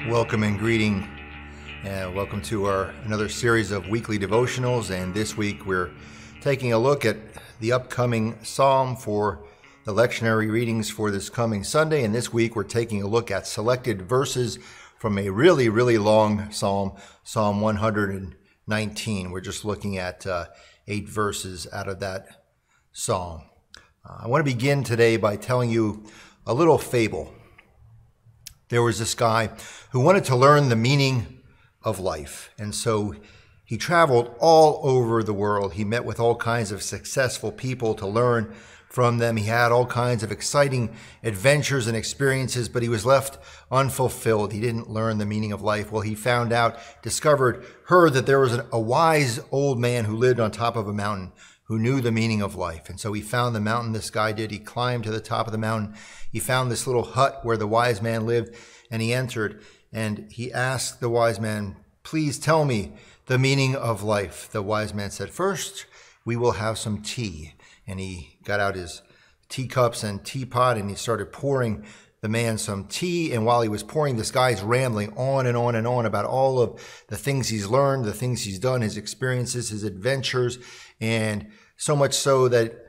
Welcome and greeting. Welcome to another series of weekly devotionals. And this week we're taking a look at the upcoming psalm for the lectionary readings for this coming Sunday. And this week we're taking a look at selected verses from a really, really long psalm, Psalm 119. We're just looking at 8 verses out of that psalm. I want to begin today by telling you a little fable. There was this guy who wanted to learn the meaning of life. And so he traveled all over the world. He met with all kinds of successful people to learn from them. He had all kinds of exciting adventures and experiences, but he was left unfulfilled. He didn't learn the meaning of life. Well, he heard that there was a wise old man who lived on top of a mountain who knew the meaning of life. And so he found the mountain, this guy did. He climbed to the top of the mountain. He found this little hut where the wise man lived, and he entered, and he asked the wise man, "Please tell me the meaning of life." The wise man said, "First, we will have some tea." And he got out his teacups and teapot, and he started pouring the man some tea. And while he was pouring, this guy's rambling on and on and on about all of the things he's learned, the things he's done, his experiences, his adventures, and so much so that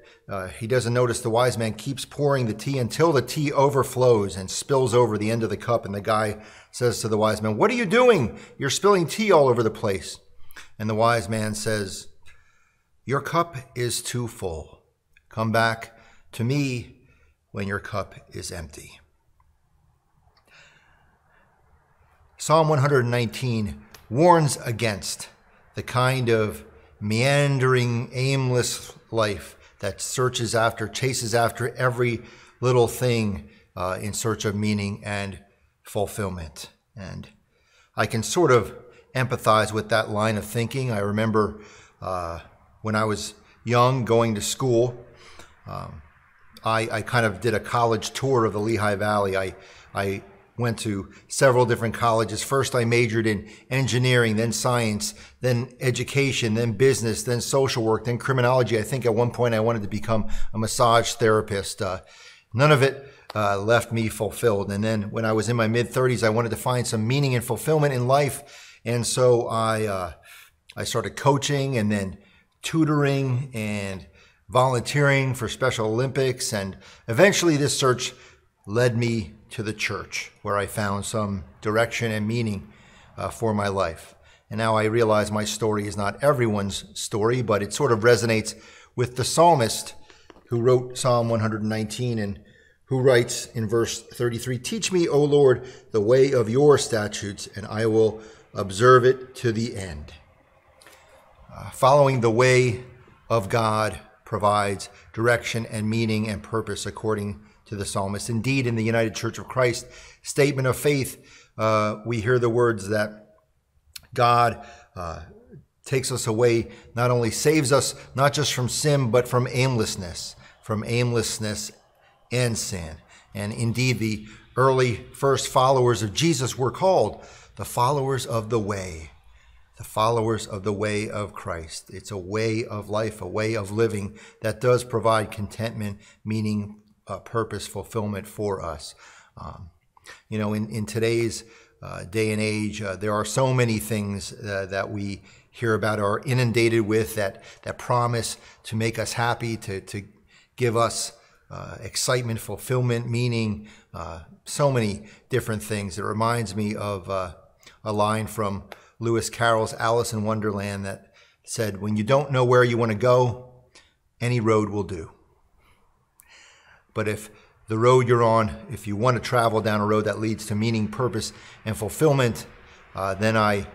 he doesn't notice the wise man keeps pouring the tea until the tea overflows and spills over the end of the cup. And the guy says to the wise man, "What are you doing? You're spilling tea all over the place." And the wise man says, "Your cup is too full. Come back to me when your cup is empty." Psalm 119 warns against the kind of meandering, aimless life that chases after every little thing in search of meaning and fulfillment. And I can sort of empathize with that line of thinking. I remember when I was young going to school, I kind of did a college tour of the Lehigh Valley. I went to several different colleges. First, I majored in engineering, then science, then education, then business, then social work, then criminology. I think at one point I wanted to become a massage therapist. None of it left me fulfilled. And then when I was in my mid-30s, I wanted to find some meaning and fulfillment in life. And so I started coaching and then tutoring and volunteering for Special Olympics. And eventually this search led me to the church, where I found some direction and meaning for my life. And now I realize my story is not everyone's story, but it sort of resonates with the psalmist who wrote Psalm 119 and who writes in verse 33, "Teach me, O Lord, the way of your statutes, and I will observe it to the end." Following the way of God provides direction and meaning and purpose according to the psalmist. Indeed, in the United Church of Christ statement of faith, we hear the words that God takes us away, not only saves us, not just from sin, but from aimlessness and sin. And indeed, the early first followers of Jesus were called the followers of the way of Christ. It's a way of life, a way of living that does provide contentment, meaning, purpose, fulfillment for us. In today's day and age, there are so many things that we hear about, are inundated with, that promise to make us happy, to give us excitement, fulfillment, meaning, so many different things. It reminds me of a line from Lewis Carroll's Alice in Wonderland that said, "When you don't know where you want to go, any road will do. But if the road you're on, if you want to travel down a road that leads to meaning, purpose, and fulfillment, then I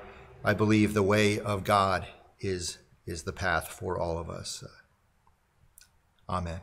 believe the way of God is the path for all of us." Amen.